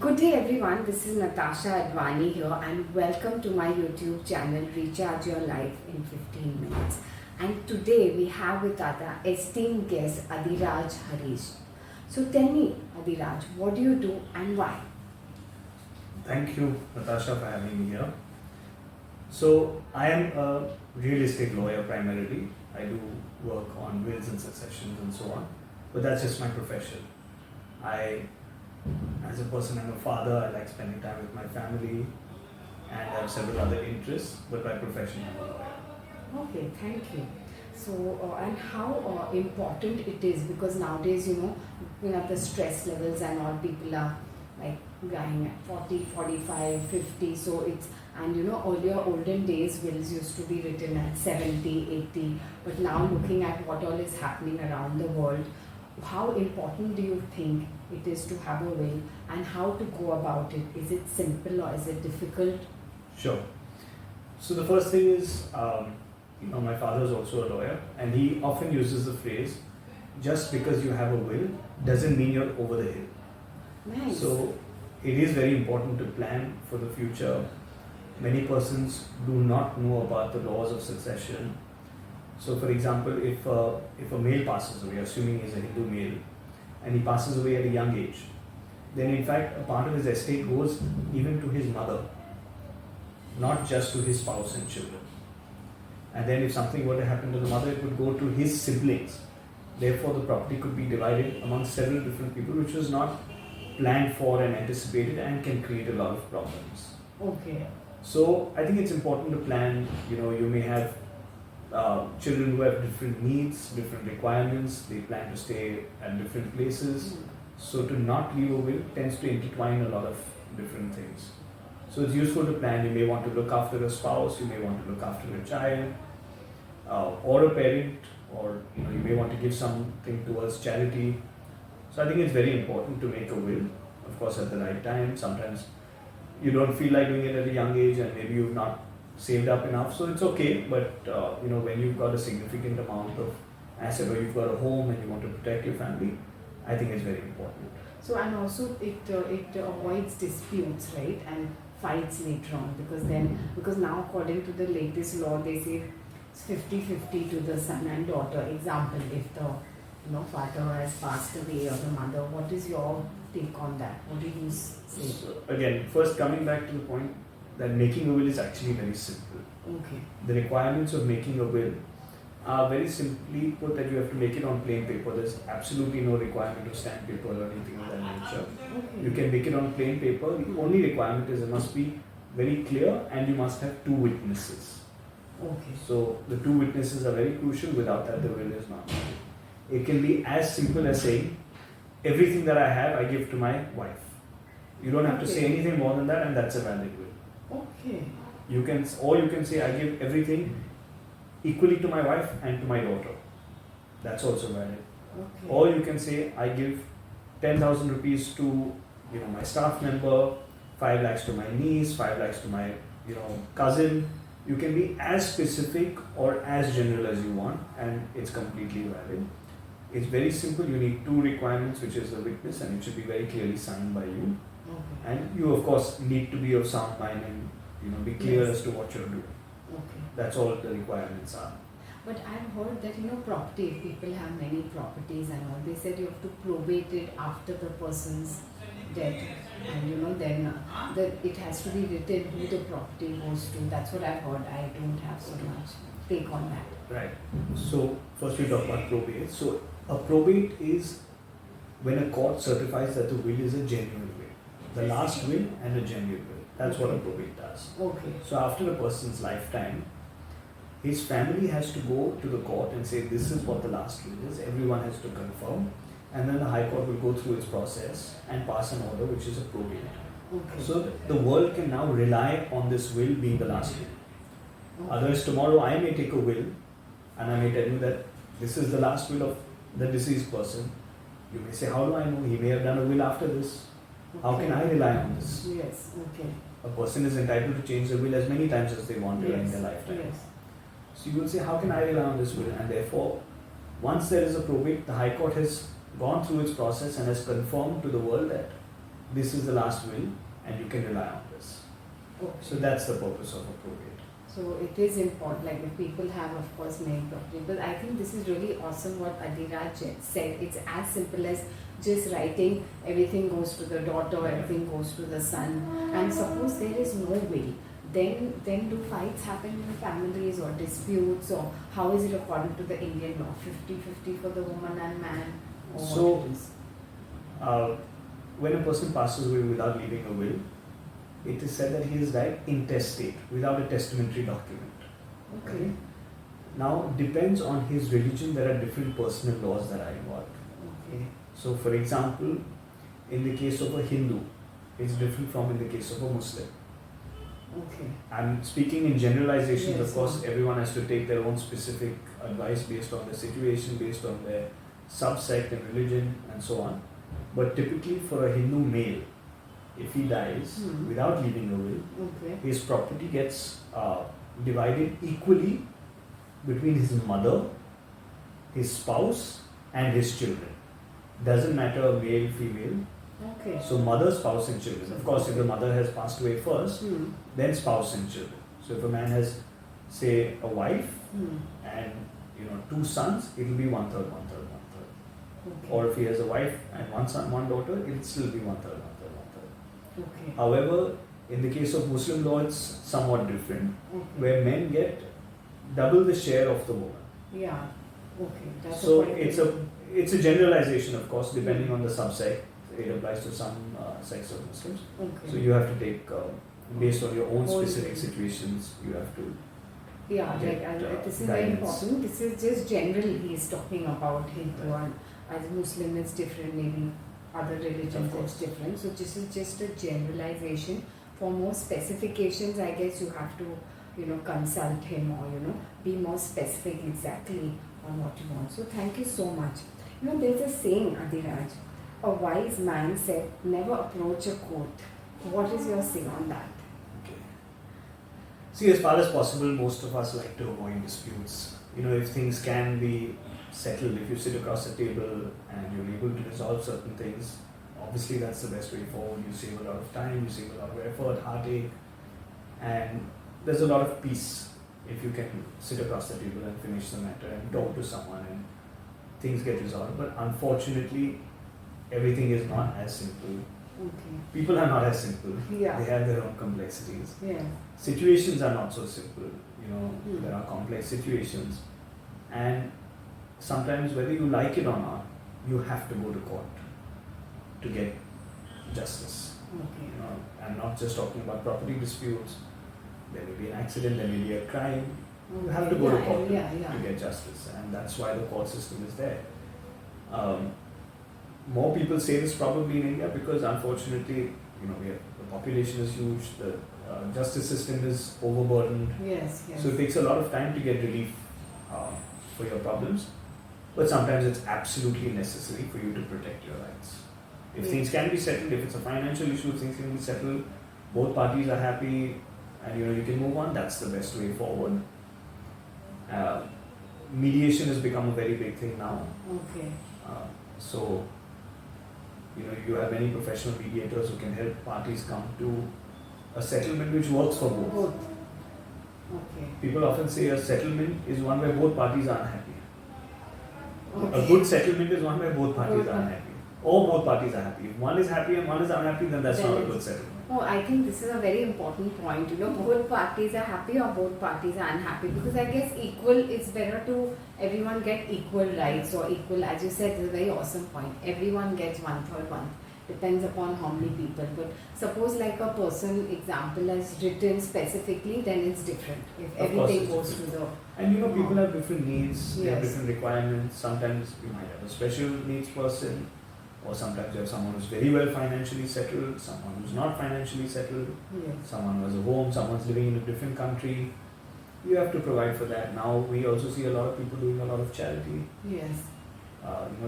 Good day everyone, this is Natasha Advani here and welcome to my YouTube channel Recharge Your Life in 15 Minutes. And today we have with us our esteemed guest Adhiraj Harish. So tell me Adhiraj, what do you do and why? Thank you Natasha for having me here. So I am a real estate lawyer primarily. I do work on wills and successions and so on, but that's just my profession. As a person, I'm a father, I like spending time with my family and I have several other interests, but by profession I'm a lawyer. Okay, thank you. So, and how important it is, because nowadays, the stress levels and all, people are like dying at 40, 45, 50, so it's, and earlier olden days wills used to be written at 70, 80, but now looking at what all is happening around the world, how important do you think it is to have a will and how to go about it? Is it simple or is it difficult? Sure. So the first thing is, my father is also a lawyer and he often uses the phrase, just because you have a will doesn't mean you're over the hill. Nice. So it is very important to plan for the future. Many persons do not know about the laws of succession. So for example, if a male passes away, assuming he's a Hindu male, and he passes away at a young age, then in fact a part of his estate goes even to his mother, not just to his spouse and children. And then if something were to happen to the mother, it would go to his siblings. Therefore the property could be divided among several different people, which was not planned for and anticipated and can create a lot of problems. Okay. So I think it's important to plan. You may have children who have different needs, different requirements, they plan to stay at different places. So to not leave a will tends to intertwine a lot of different things. So it's useful to plan. You may want to look after a spouse, you may want to look after a child, or a parent, or you may want to give something towards charity. So I think it's very important to make a will, of course at the right time. Sometimes you don't feel like doing it at a young age and maybe you've not saved up enough, so it's okay, but when you've got a significant amount of asset or you've got a home and you want to protect your family, I think it's very important. So and also it avoids disputes, right, and fights later on, because now according to the latest law they say it's 50-50 to the son and daughter. Example, if the father has passed away or the mother, what is your take on that? What do you say? So again, first coming back to the point that making a will is actually very simple. Okay. The requirements of making a will are very simply put that you have to make it on plain paper. There's absolutely no requirement of stamp paper or anything of that nature. Okay. You can make it on plain paper. The only requirement is it must be very clear and you must have two witnesses. Okay. So the two witnesses are very crucial. Without that, the will is not valid. It can be as simple as saying, everything that I have, I give to my wife. You don't have to say anything more than that, and that's a valid will. Okay. You can say, I give everything equally to my wife and to my daughter. That's also valid. Okay. Or you can say, I give 10,000 rupees to my staff member, 5 lakhs to my niece, 5 lakhs to my cousin. You can be as specific or as general as you want, and it's completely valid. It's very simple. You need two requirements, which is the witness, and it should be very clearly signed by you. Okay. And you of course need to be of sound mind and be clear as to what you're doing. Okay. That's all the requirements are. But I've heard that property, if people have many properties and all, they said you have to probate it after the person's death, and then it has to be written who the property goes to. That's what I've heard. I don't have so much take on that. Right. So first we talk about probate. So a probate is when a court certifies that the will is a genuine will. The last will and a genuine will. That's what a probate does. Okay. So after a person's lifetime, his family has to go to the court and say this is what the last will is. Everyone has to confirm, and then the High Court will go through its process and pass an order, which is a probate. Okay. So the world can now rely on this will being the last will. Okay. Otherwise, tomorrow I may take a will and I may tell you that this is the last will of the deceased person. You may say, how do I know? He may have done a will after this. How can I rely on this? Yes, okay. A person is entitled to change the will as many times as they want during their lifetime. Yes. So you will say, how can I rely on this will? And therefore, once there is a probate, the High Court has gone through its process and has confirmed to the world that this is the last will and you can rely on this. Okay. So that's the purpose of a probate. So it is important, like if people have, of course, many property, but I think this is really awesome what Adhiraj said. It's as simple as just writing, everything goes to the daughter, everything goes to the son, and suppose there is no will, then do fights happen in families or disputes, or how is it according to the Indian law, 50-50 for the woman and man? Or So, what it is? when a person passes away without leaving a will, it is said that he has died intestate, without a testamentary document. Okay. Now, depends on his religion, there are different personal laws that are involved. Okay. So, for example, in the case of a Hindu, it's different from in the case of a Muslim. Okay. I'm speaking in generalizations, Yes, of course, everyone has to take their own specific advice based on the situation, based on their subsect and religion and so on. But typically for a Hindu male, if he dies without leaving a will, Okay. his property gets divided equally between his mother, his spouse and his children. Doesn't matter male, female. Okay. So mother, spouse and children. Of course, if the mother has passed away first, then spouse and children. So if a man has, say, a wife and 2 sons, it will be 1/3, 1/3, 1/3. Okay. Or if he has a wife and 1 son, 1 daughter, it will still be 1/3, 1/3, 1/3. Okay. However, in the case of Muslim law, it's somewhat different, Okay. where men get double the share of the woman. Yeah. Okay. That's So according to- it's a generalization, of course, depending on the subsect. It applies to some sects of Muslims. Okay. So you have to take, based on your own Own specific will. situations, you have to. Yeah, get, this is very guidance. important. This is just general he's talking about Hindu, and as Muslim it's different, maybe other Of religions course. it's different. So this is just a generalization. For more specifications, I guess you have to, consult him or, be more specific exactly on what you want. So thank you so much. There's a saying, Adhiraj, a wise man said, never approach a court. What is your say on that? Okay. See, as far as possible, most of us like to avoid disputes. If things can be settled, if you sit across a table and you're able to resolve certain things, obviously that's the best way forward. You save a lot of time, you save a lot of effort, heartache, and there's a lot of peace if you can sit across the table and finish the matter and talk to someone and things get resolved. But unfortunately, everything is not as simple. Okay. People are not as simple. Yeah. They have their own complexities. Yeah. Situations are not so simple. There are complex situations, and sometimes whether you like it or not, you have to go to court to get justice. Okay. I'm not just talking about property disputes. There may be an accident, there may be a crime. You have to go to court to get justice, and that's why the court system is there. More people say this probably in India because unfortunately, the population is huge, the justice system is overburdened. Yes. So it takes a lot of time to get relief for your problems, but sometimes it's absolutely necessary for you to protect your rights. If things can be settled, if it's a financial issue, things can be settled, both parties are happy, and you can move on, that's the best way forward. Mediation has become a very big thing now. Okay. So, you have many professional mediators who can help parties come to a settlement which works for both. Both. Okay. People often say a settlement is one where both parties are unhappy. Okay. A good settlement is one where both parties are unhappy. Or both parties are happy. If one is happy and one is unhappy, then that's not a good settlement. Oh, I think this is a very important point. Both parties are happy or both parties are unhappy, because I guess it's better to everyone get equal rights or equal, as you said, it's a very awesome point. Everyone gets 1/3. Depends upon how many people. But suppose like a person example has written specifically, then it's different. If everything goes to the... And people have different needs, they have Yes. different requirements. Sometimes you might have a special needs person, or sometimes you have someone who's very well financially settled, someone who's not financially settled, Yes. someone who has a home, someone's living in a different country. You have to provide for that. Now we also see a lot of people doing a lot of charity. Yes.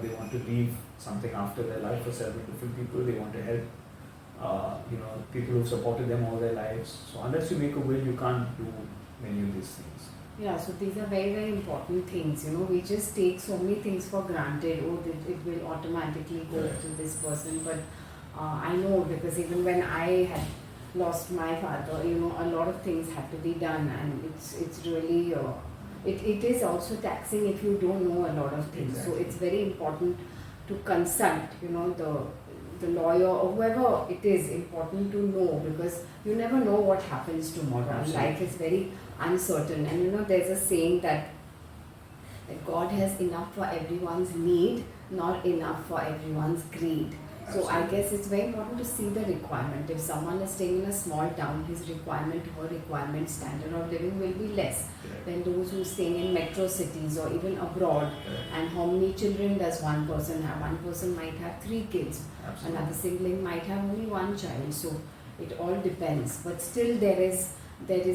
They want to leave something after their life for several different people. They want to help, people who've supported them all their lives. So unless you make a will, you can't do many of these things. Yeah, so these are very, very important things. We just take so many things for granted. Oh, it will automatically go Correct. to this person. But I know because even when I had lost my father, a lot of things had to be done, and it's really it is also taxing if you don't know a lot of things. Exactly. So it's very important to consult, the lawyer or whoever it is, important to know, because you never know what happens tomorrow. Absolutely. Life is very uncertain, and there's a saying that God has enough for everyone's need, not enough for everyone's greed. So I Absolutely. guess it's very important to see the requirement. If someone is staying in a small town, his requirement, her requirement, standard of living will be less Correct. than those who are staying in metro cities or even abroad. Correct. And how many children does one person have? One person might have 3 kids. Absolutely. Another sibling might have only 1 child. So it all depends. But still there is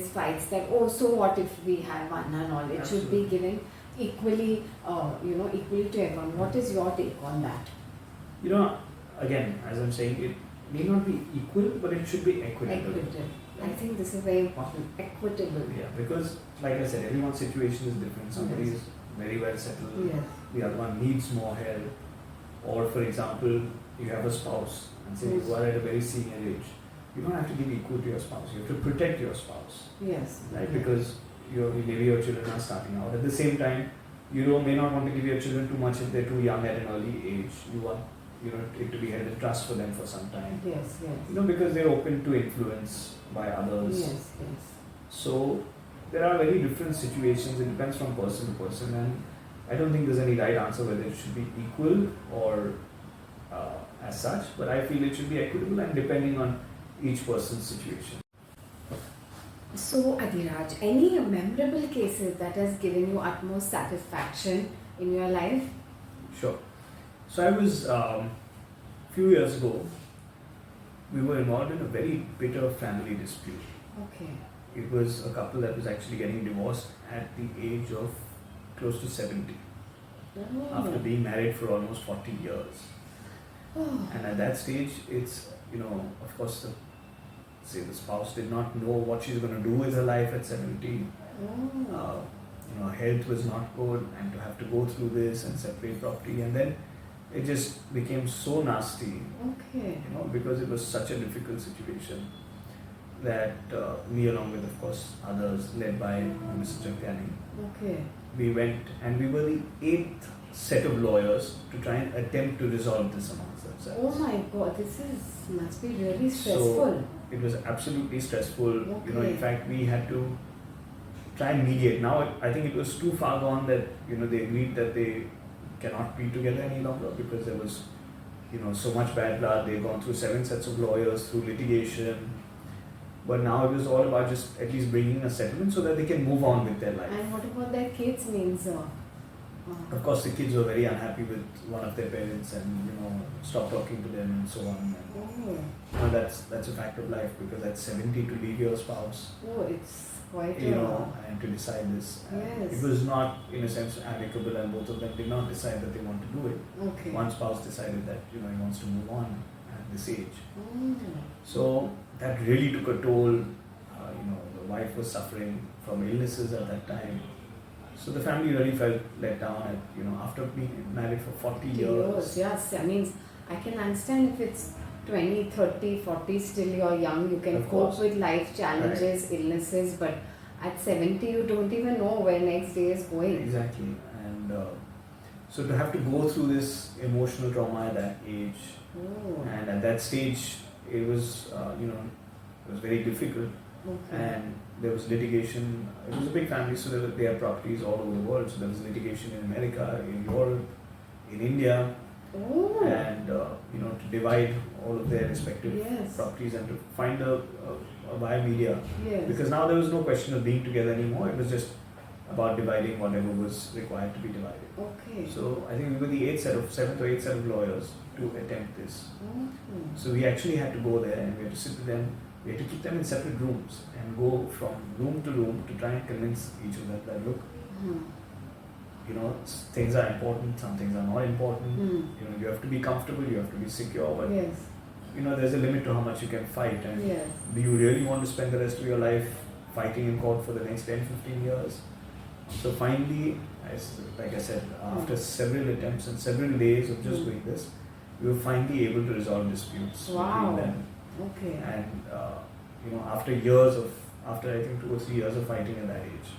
fights that, so what if we have one and all? It should be Absolutely. given equally, equally to everyone. What is your take on that? Again, as I'm saying, it may not be equal, but it should be equitable. Equitable. I think this is very important. Equitable. Yeah, because like I said, everyone's situation is different. Somebody Yes. is very well settled, Yes. the other one needs more help. Or for example, you have a spouse and say Yes. you are at a very senior age. You don't have to give equal to your spouse. You have to protect your spouse, Yes. right? Because maybe your children are starting out. At the same time, may not want to give your children too much if they're too young at an early age. You want it to be held in trust for them for some time. Yes. Yes. Because they're open to influence by others. Yes. Yes. So there are very different situations. It depends from person to person, and I don't think there's any right answer whether it should be equal or as such. But I feel it should be equitable and depending on each person's situation. So, Adhiraj, any memorable cases that has given you utmost satisfaction in your life? Sure. So I was few years ago. We were involved in a very bitter family dispute. Okay. It was a couple that was actually getting divorced at the age of close to 70, after being married for almost 40 years. Oh. And at that stage, it's, of course, the spouse did not know what she's going to do with her life at 70. Oh. Her health was not good, and to have to go through this and separate property, and then it just became so nasty, Okay. because it was such a difficult situation that me, along with, of course, others led by Mr. 𝓗𝓮𝓵𝓵, Okay. we went and we were the 8th set of lawyers to try and attempt to resolve this amongst themselves. Oh my God, this must be really stressful. So it was absolutely stressful. Okay. In fact, we had to try and mediate. Now I think it was too far gone that they agreed that they cannot be together any longer because there was so much bad blood. They've gone through 7 sets of lawyers, through litigation. But now it was all about just at least bringing a settlement so that they can move on with their life. And what about their kids means? Of course, the kids were very unhappy with one of their parents and stopped talking to them and so on. And, that's a fact of life, because at 70 to leave your spouse, It's quite and to decide this. Yes. It was not, in a sense, amicable, and both of them did not decide that they want to do it. Okay. One spouse decided that he wants to move on at this age. Oh. So that really took a toll. The wife was suffering from illnesses at that time. So the family really felt let down after being married for 40 years. Yes, I can understand if it's 20, 30, 40, still you're young, you can Of cope course. with life challenges, illnesses, but at 70 you don't even know where next day is going. Exactly. And so to have to go through this emotional trauma at that age, Oh. and at that stage it was it was very difficult. Okay. And there was litigation. It was a big family, so they had properties all over the world. So there was litigation in America, in Europe, in India, Oh. and to divide all of their respective Yes. properties and to find a 𝓵𝓎 Yes. because now there was no question of being together anymore. It was just about dividing whatever was required to be divided. Okay. So I think we were the 7th or 8th set of lawyers to attempt this. Okay. So we actually had to go there and we had to sit with them. We had to keep them in separate rooms and go from room to room to try and convince each of them that look, things are important, some things are not important. You have to be comfortable, you have to be secure, but Yes. there's a limit to how much you can fight. And Yes. do you really want to spend the rest of your life fighting in court for the next 10, 15 years? So finally, like I said, after several attempts and several days of just doing this, we were finally able to resolve disputes between them. Okay. And after years of, after I think 2 or 3 years of fighting at that age,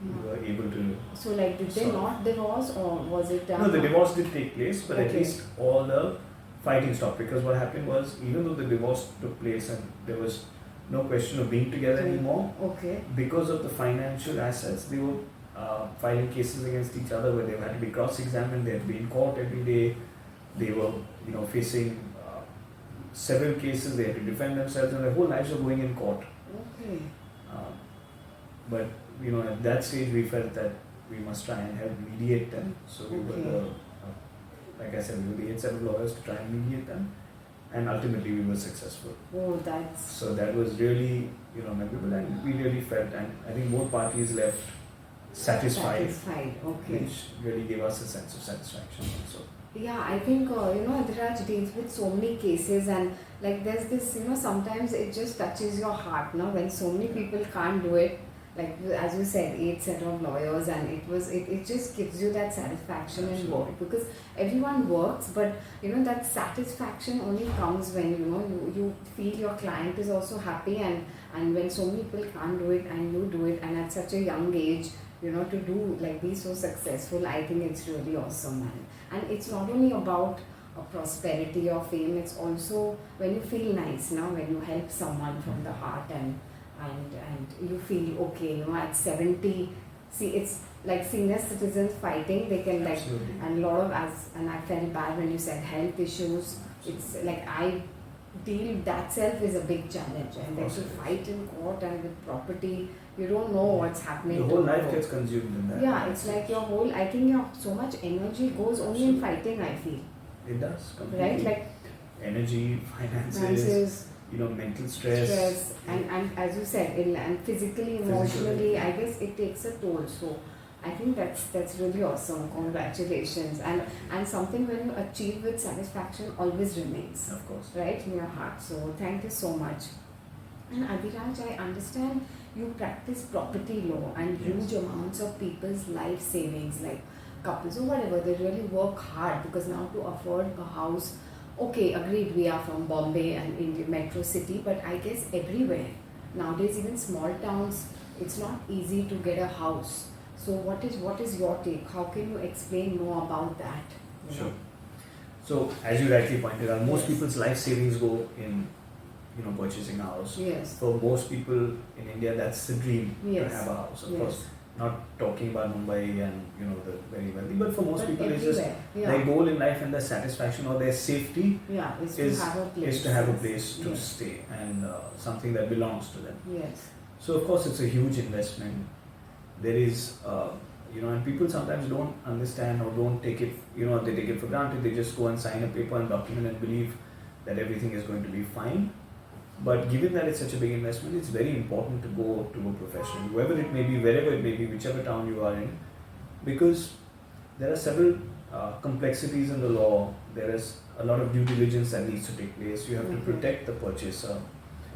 we were able to. So like, did they not divorce, or was it done? No, the divorce did take place, but at Okay. least all the fighting stopped, because what happened was, even though the divorce took place and there was no question of being together anymore, Okay. because of the financial assets, they were filing cases against each other where they had to be cross-examined, they had to be in court every day, they were facing several cases, they had to defend themselves, and their whole lives were going in court. Okay. But at that stage we felt that we must try and help mediate them. So we were like I said, we paid several lawyers to try and mediate them, and ultimately we were successful. Oh, that's. So that was really memorable, and we really felt, and I think both parties left satisfied. Okay. Which really gave us a sense of satisfaction also. Yeah, I think Adhiraj deals with so many cases, and like there's this sometimes it just touches your heart, when so many people can't do it. Like as you said, 8 set of lawyers, and it just gives you that satisfaction in work, because everyone works, but that satisfaction only comes when you feel your client is also happy, and when so many people can't do it and you do it, and at such a young age, to do be so successful. I think it's really awesome, man. And it's not only about prosperity or fame, it's also when you feel nice, when you help someone from the heart, and you feel okay, at 70. See, it's like senior citizens fighting, they can Absolutely. and a lot of and I felt bad when you said health issues. It's like that self is a big challenge, and then to fight in court and with property, you don't know what's happening. Your whole life gets consumed in that. Yeah, it's like I think so much energy goes only in fighting, I feel. It does, completely. Right? Like energy, finances, mental stress. And as you said, and physically, emotionally, I guess it takes a toll. So I think that's really awesome. Congratulations. And something when you achieve with satisfaction always remains. Of course. Right, in your heart. So thank you so much. And Adhiraj, I understand you practice property law, and huge amounts of people's life savings, like couples or whatever, they really work hard, because now to afford a house, okay, agreed, we are from Bombay and in the metro city, but I guess everywhere nowadays, even small towns, it's not easy to get a house. So what is your take? How can you explain more about that? Sure. So as you rightly pointed out, most people's life savings go in purchasing a house. Yes. For most people in India, that's the dream, to Yes. have a house. Of Yes. course, not talking about Mumbai and the very wealthy, but for most people, it's just everywhere. their goal in life and their satisfaction or their safety is to have a place. To stay, and something that belongs to them. Yes. So of course, it's a huge investment. There is, and people sometimes don't understand or don't take it, they take it for granted. They just go and sign a paper and document and believe that everything is going to be fine. But given that it's such a big investment, it's very important to go to a professional, whoever it may be, wherever it may be, whichever town you are in, because there are several complexities in the law. There is a lot of due diligence that needs to take place. You have to protect the purchaser.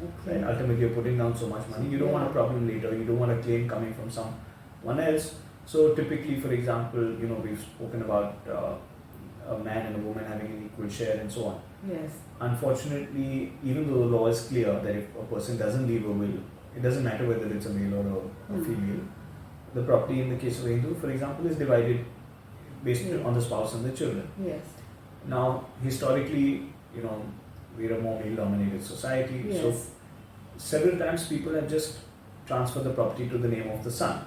Okay. And ultimately, you're putting down so much money. You don't want a problem later. You don't want a claim coming from someone else. So typically, for example, we've spoken about a man and a woman having an equal share and so on. Yes. Unfortunately, even though the law is clear that if a person doesn't leave a will, it doesn't matter whether it's a male or a female. The property in the case of a Hindu, for example, is divided based on the spouse and the children. Yes. Now, historically, we're a more male-dominated society. Yes. So several times people have just transferred the property to the name of the son,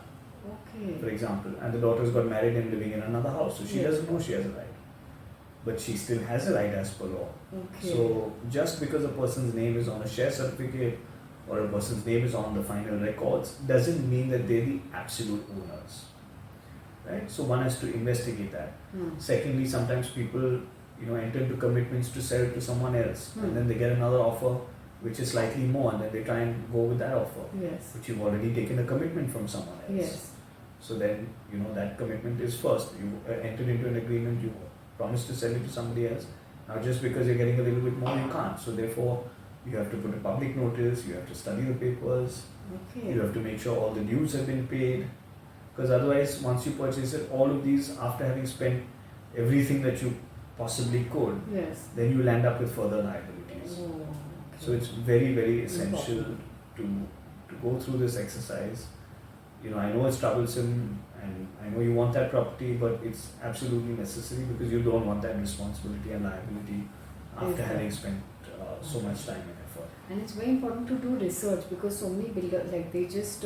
for example, and the daughter's got married and living in another house, so she doesn't know she has a right. But she still has a right as per law. So just because a person's name is on a share certificate or a person's name is on the final records doesn't mean that they're the absolute owners. Right? So one has to investigate that. Secondly, sometimes people enter into commitments to sell to someone else, and then they get another offer which is slightly more, and then they try and go with that offer. Yes. But you've already taken a commitment from someone else. Yes. So then that commitment is first. You entered into an agreement, you promised to sell it to somebody else. Now just because you're getting a little bit more, you can't. So therefore, you have to put a public notice, you have to study the papers, you have to make sure all the dues have been paid. Because otherwise, once you purchase it, all of these, after having spent everything that you possibly could, Yes. then you'll end up with further liabilities. Oh, okay. So it's very, very essential Important. to go through this exercise. I know it's troublesome and I know you want that property, but it's absolutely necessary because you don't want that responsibility and liability after Exactly. having spent so much time and effort. And it's very important to do research because so many builders, like they just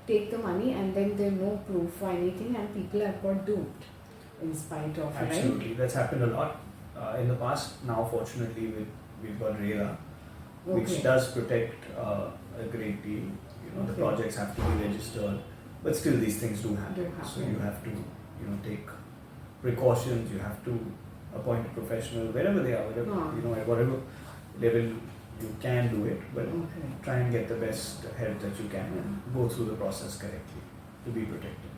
take the money and then there's no proof for anything and people have got duped in spite of, Absolutely, right? that's happened a lot in the past. Now, fortunately, we've got 𝓬𝓫, which Okay. does protect a great deal. The Okay. projects have to be registered, but still these things do happen. Do happen. So you have to, take precautions. You have to appoint a professional wherever they are, whatever at whatever level you can do it, but Okay. try and get the best help that you can and go through the process correctly to be protected.